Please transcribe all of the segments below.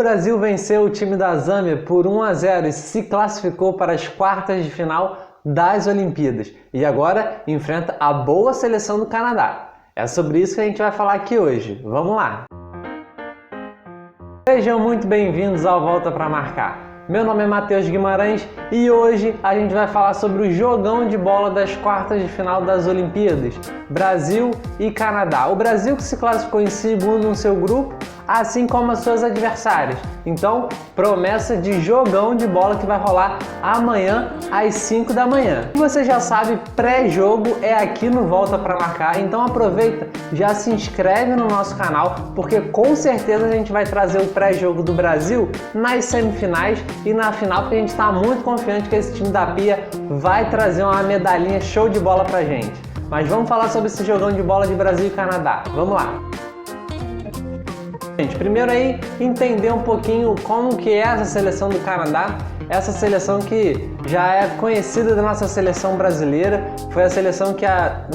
O Brasil venceu o time da Zâmbia por 1-0 e se classificou para as quartas de final das Olimpíadas. E agora enfrenta a boa seleção do Canadá. É sobre isso que a gente vai falar aqui hoje. Vamos lá! Sejam muito bem-vindos ao Volta para Marcar. Meu nome é Matheus Guimarães e hoje a gente vai falar sobre o jogão de bola das quartas de final das Olimpíadas, Brasil e Canadá. O Brasil que se classificou em segundo no seu grupo, assim como as suas adversárias. Então, promessa de jogão de bola que vai rolar amanhã às 5 da manhã. E você já sabe, pré-jogo é aqui no Volta para Marcar, então aproveita, já se inscreve no nosso canal, porque com certeza a gente vai trazer o pré-jogo do Brasil nas semifinais e na final, porque a gente está muito confiante que esse time da Pia vai trazer uma medalhinha show de bola pra gente. Mas vamos falar sobre esse jogão de bola de Brasil e Canadá. Vamos lá! Gente, primeiro aí entender um pouquinho como que é essa seleção do Canadá, essa seleção que já é conhecida da nossa seleção brasileira, foi a seleção que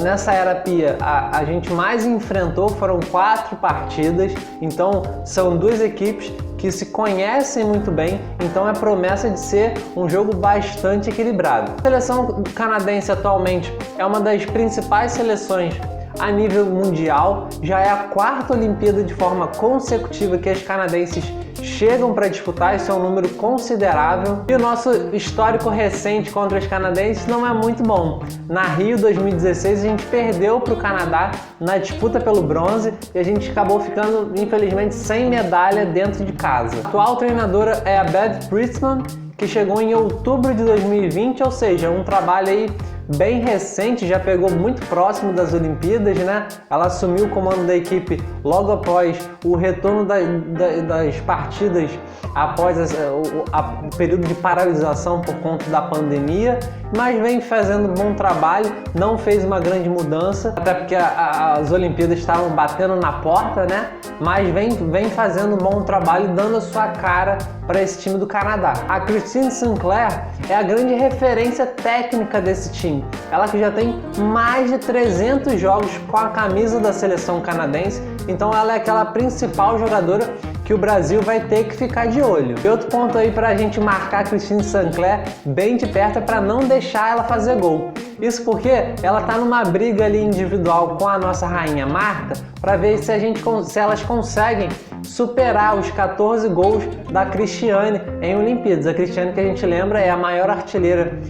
nessa era Pia a gente mais enfrentou, foram 4 partidas, então são duas equipes que se conhecem muito bem, então é promessa de ser um jogo bastante equilibrado. A seleção canadense atualmente é uma das principais seleções a nível mundial, já é a 4ª Olimpíada de forma consecutiva que as canadenses chegam para disputar, isso é um número considerável. E o nosso histórico recente contra os canadenses não é muito bom. Na Rio 2016 a gente perdeu para o Canadá na disputa pelo bronze e a gente acabou ficando, infelizmente, sem medalha dentro de casa. A atual treinadora é a Bev Priestman, que chegou em outubro de 2020, ou seja, um trabalho aí bem recente, já pegou muito próximo das Olimpíadas, né? Ela assumiu o comando da equipe logo após o retorno das partidas, após o período de paralisação por conta da pandemia, mas vem fazendo um bom trabalho, não fez uma grande mudança, até porque as Olimpíadas estavam batendo na porta, né? Mas vem fazendo um bom trabalho, dando a sua cara para esse time do Canadá. A Christine Sinclair é a grande referência técnica desse time. Ela que já tem mais de 300 jogos com a camisa da seleção canadense, então ela é aquela principal jogadora que o Brasil vai ter que ficar de olho. E outro ponto aí para a gente marcar a Christine Sinclair bem de perto é para não deixar ela fazer gol. Isso porque ela tá numa briga ali individual com a nossa rainha Marta para ver se elas conseguem superar os 14 gols da Cristiane em Olimpíadas. A Cristiane, que a gente lembra, é a maior artilheira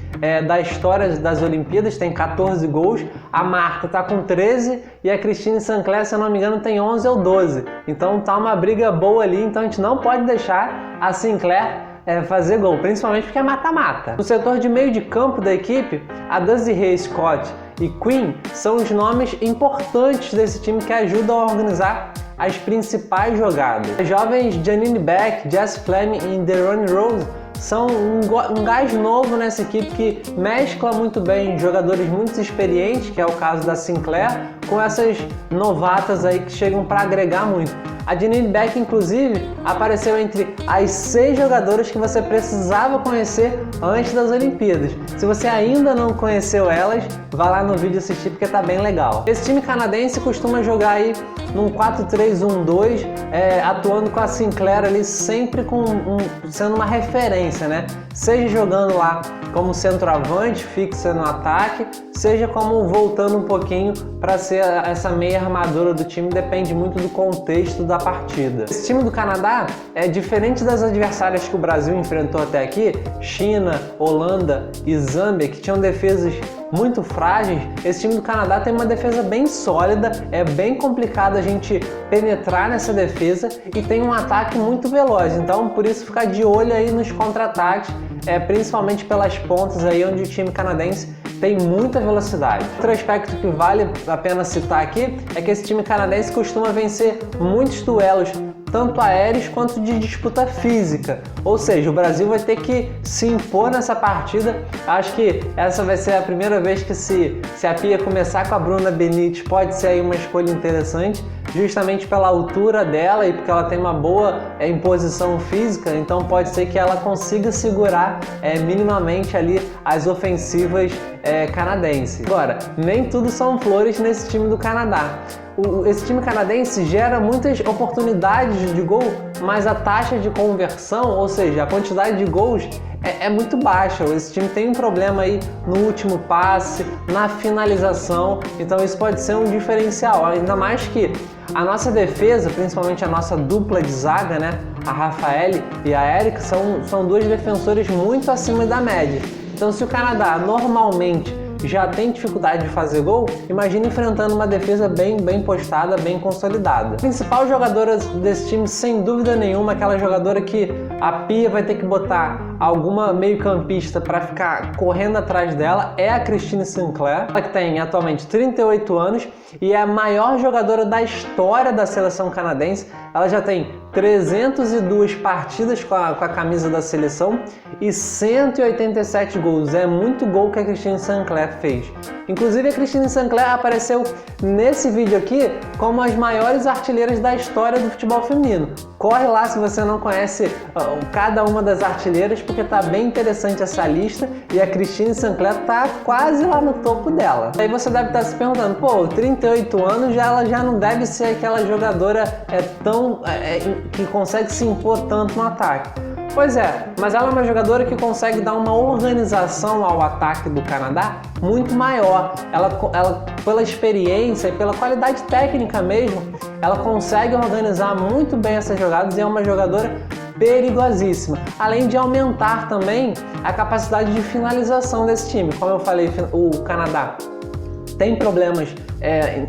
da história das Olimpíadas, tem 14 gols. A Marta tá com 13 e a Christine Sinclair, se eu não me engano, tem 11 ou 12. Então tá uma briga boa ali, então a gente não pode deixar a Sinclair fazer gol, principalmente porque é mata-mata. No setor de meio de campo da equipe, a Desiree Scott e Queen são os nomes importantes desse time que ajudam a organizar as principais jogadas. As jovens Janine Beck, Jess Fleming e Deronne Rose são um gás novo nessa equipe que mescla muito bem jogadores muito experientes, que é o caso da Sinclair, com essas novatas aí que chegam para agregar muito. A Janine Beck, inclusive, apareceu entre as 6 jogadoras que você precisava conhecer antes das Olimpíadas. Se você ainda não conheceu elas, vá lá no vídeo assistir porque tá bem legal. Esse time canadense costuma jogar aí num 4-3-1-2, atuando com a Sinclair ali sempre sendo uma referência, né? Seja jogando lá como centroavante, fixa no ataque, seja como voltando um pouquinho para ser essa meia armadura do time, depende muito do contexto da partida. Esse time do Canadá é diferente das adversárias que o Brasil enfrentou até aqui, China, Holanda e Zâmbia, que tinham defesas muito frágeis. Esse time do Canadá tem uma defesa bem sólida, é bem complicado a gente penetrar nessa defesa e tem um ataque muito veloz, então por isso ficar de olho aí nos contra-ataques, principalmente pelas pontas aí onde o time canadense tem muita velocidade. Outro aspecto que vale a pena citar aqui é que esse time canadense costuma vencer muitos duelos, tanto aéreos quanto de disputa física. Ou seja, o Brasil vai ter que se impor nessa partida. Acho que essa vai ser a primeira vez que se a Pia começar com a Bruna Benítez, pode ser aí uma escolha interessante, justamente pela altura dela e porque ela tem uma boa imposição física, então pode ser que ela consiga segurar minimamente ali as ofensivas canadenses. Agora, nem tudo são flores nesse time do Canadá. Esse time canadense gera muitas oportunidades de gol, mas a taxa de conversão, ou seja, a quantidade de gols é muito baixa. Esse time tem um problema aí no último passe, na finalização, então isso pode ser um diferencial, ainda mais que a nossa defesa, principalmente a nossa dupla de zaga, né, a Rafaele e a Érica, são duas defensoras muito acima da média. Então, se o Canadá normalmente já tem dificuldade de fazer gol, imagina enfrentando uma defesa bem postada, bem consolidada. A principal jogadora desse time, sem dúvida nenhuma, aquela jogadora que a Pia vai ter que botar alguma meio-campista para ficar correndo atrás dela, é a Christine Sinclair, ela que tem atualmente 38 anos e é a maior jogadora da história da seleção canadense. Ela já tem 302 partidas com a camisa da seleção e 187 gols. É muito gol que a Christine Sinclair fez. Inclusive, a Christine Sinclair apareceu nesse vídeo aqui como as maiores artilheiras da história do futebol feminino. Corre lá se você não conhece cada uma das artilheiras, porque tá bem interessante essa lista e a Christine Sinclair tá quase lá no topo dela. Aí você deve estar se perguntando, pô, 38 anos ela já não deve ser aquela jogadora que consegue se impor tanto no ataque. Pois é, mas ela é uma jogadora que consegue dar uma organização ao ataque do Canadá muito maior. Ela pela experiência e pela qualidade técnica mesmo, ela consegue organizar muito bem essas jogadas e é uma jogadora perigosíssima. Além de aumentar também a capacidade de finalização desse time. Como eu falei, o Canadá tem problemas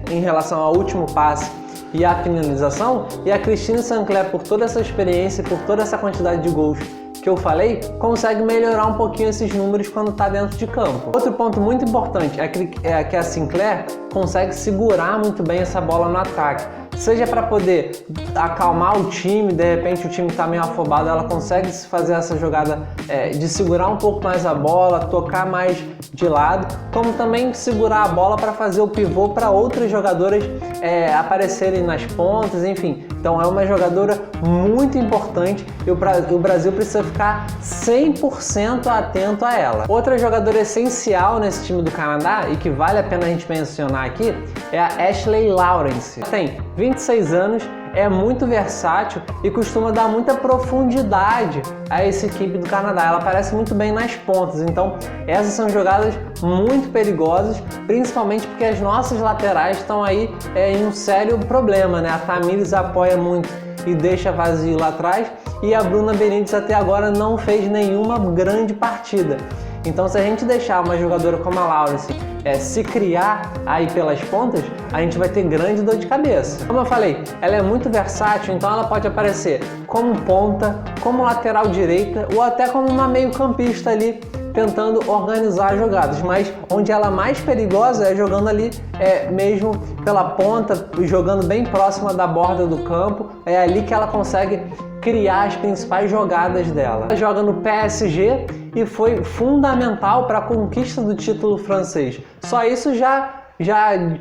em relação ao último passe e a finalização, e a Christine Sinclair, por toda essa experiência, por toda essa quantidade de gols que eu falei, consegue melhorar um pouquinho esses números quando está dentro de campo. Outro ponto muito importante é que a Sinclair consegue segurar muito bem essa bola no ataque. Seja para poder acalmar o time, de repente o time está meio afobado, ela consegue fazer essa jogada de segurar um pouco mais a bola, tocar mais de lado, como também segurar a bola para fazer o pivô para outras jogadoras aparecerem nas pontas, enfim. Então é uma jogadora muito importante e o Brasil precisa ficar 100% atento a ela. Outra jogadora essencial nesse time do Canadá e que vale a pena a gente mencionar aqui é a Ashley Lawrence. Ela tem 26 anos, é muito versátil e costuma dar muita profundidade a essa equipe do Canadá. Ela aparece muito bem nas pontas, então essas são jogadas muito perigosas, principalmente porque as nossas laterais estão aí em um sério problema, né? A Tamires apoia muito e deixa vazio lá atrás e a Bruna Benítez até agora não fez nenhuma grande partida. Então, se a gente deixar uma jogadora como a Lawrence se criar aí pelas pontas, a gente vai ter grande dor de cabeça. Como eu falei, ela é muito versátil, então ela pode aparecer como ponta, como lateral direita ou até como uma meio-campista ali, tentando organizar jogadas, mas onde ela é mais perigosa é jogando ali mesmo pela ponta, jogando bem próxima da borda do campo, é ali que ela consegue criar as principais jogadas dela. Ela joga no PSG e foi fundamental para a conquista do título francês. Só isso já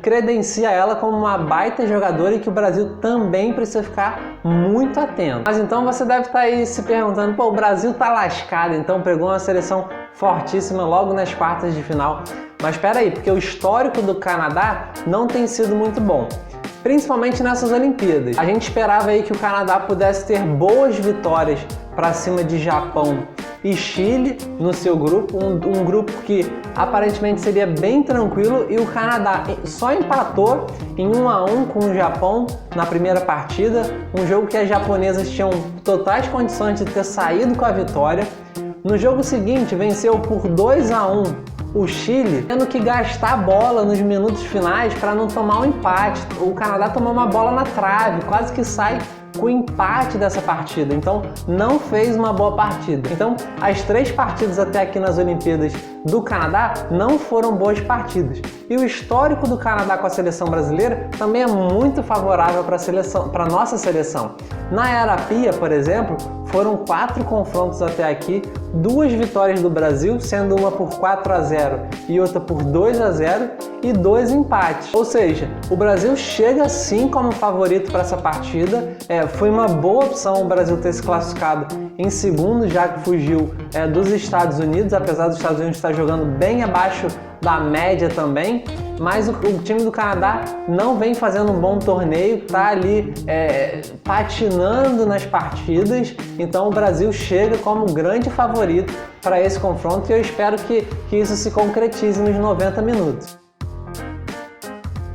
credencia ela como uma baita jogadora e que o Brasil também precisa ficar muito atento. Mas então você deve estar aí se perguntando, pô, o Brasil tá lascado, então pegou uma seleção fortíssima logo nas quartas de final. Mas espera aí, porque o histórico do Canadá não tem sido muito bom, principalmente nessas Olimpíadas. A gente esperava aí que o Canadá pudesse ter boas vitórias para cima de Japão e Chile no seu grupo, um grupo que aparentemente seria bem tranquilo, e o Canadá só empatou em 1-1 com o Japão na primeira partida, um jogo que as japonesas tinham totais condições de ter saído com a vitória. No jogo seguinte, venceu por 2-1 o Chile, tendo que gastar a bola nos minutos finais para não tomar um empate. O Canadá tomou uma bola na trave, quase que sai com o empate dessa partida, então não fez uma boa partida. Então as 3 partidas até aqui nas Olimpíadas do Canadá não foram boas partidas. E o histórico do Canadá com a seleção brasileira também é muito favorável para a nossa seleção. Na era Pia, por exemplo, foram 4 confrontos até aqui 2 vitórias do Brasil, sendo uma por 4-0 e outra por 2-0, e 2 empates. Ou seja, o Brasil chega sim como favorito para essa partida. Foi uma boa opção o Brasil ter se classificado em segundo, já que fugiu dos Estados Unidos, apesar dos Estados Unidos estar jogando bem abaixo da média também, mas o time do Canadá não vem fazendo um bom torneio, tá ali patinando nas partidas, então o Brasil chega como grande favorito para esse confronto e eu espero que isso se concretize nos 90 minutos.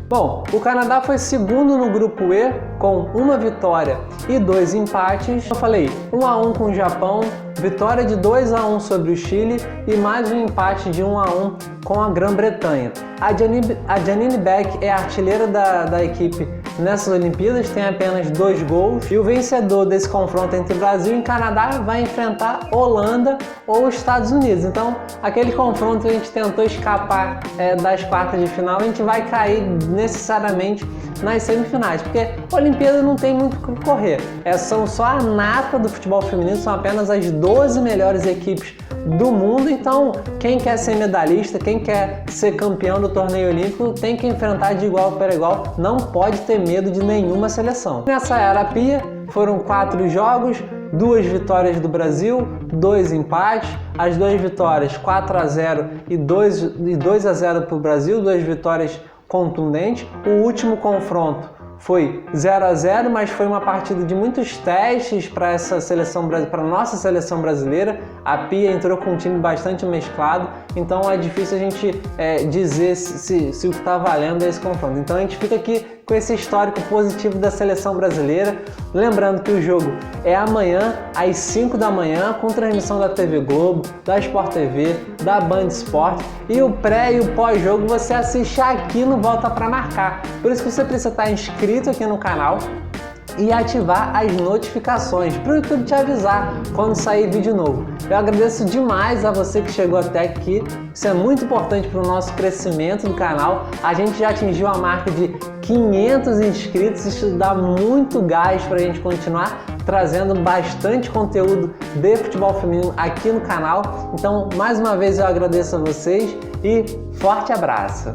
Bom, o Canadá foi segundo no grupo E com 1 vitória e 2 empates. Eu falei 1-1 com o Japão, vitória de 2-1 sobre o Chile e mais um empate de 1-1 com a Grã-Bretanha. A Janine Beck é a artilheira da equipe nessas Olimpíadas, tem apenas 2 gols. E o vencedor desse confronto entre Brasil e Canadá vai enfrentar Holanda ou Estados Unidos. Então, aquele confronto que a gente tentou escapar das quartas de final, a gente vai cair necessariamente nas semifinais, porque a Olimpíada não tem muito o que correr. São só a nata do futebol feminino, são apenas as 12 melhores equipes do mundo, então quem quer ser medalhista, quem quer ser campeão do torneio olímpico tem que enfrentar de igual para igual, não pode ter medo de nenhuma seleção. Nessa era Pia foram 4 jogos, 2 vitórias do Brasil, 2 empates, as 2 vitórias 4-0 e 2-0 para o Brasil, 2 vitórias contundentes. O último confronto foi 0-0, mas foi uma partida de muitos testes para essa seleção, para nossa seleção brasileira. A Pia entrou com um time bastante mesclado, então é difícil a gente dizer se o que está valendo é esse confronto. Então a gente fica aqui com esse histórico positivo da seleção brasileira. Lembrando que o jogo é amanhã, às 5 da manhã, com transmissão da TV Globo, da Sport TV, da Band Sport. E o pré e o pós-jogo você assiste aqui no Volta Pra Marcar. Por isso que você precisa estar inscrito aqui no canal e ativar as notificações para o YouTube te avisar quando sair vídeo novo. Eu agradeço demais a você que chegou até aqui, isso é muito importante para o nosso crescimento do canal. A gente já atingiu a marca de 500 inscritos, isso dá muito gás para a gente continuar trazendo bastante conteúdo de futebol feminino aqui no canal. Então, mais uma vez eu agradeço a vocês e forte abraço!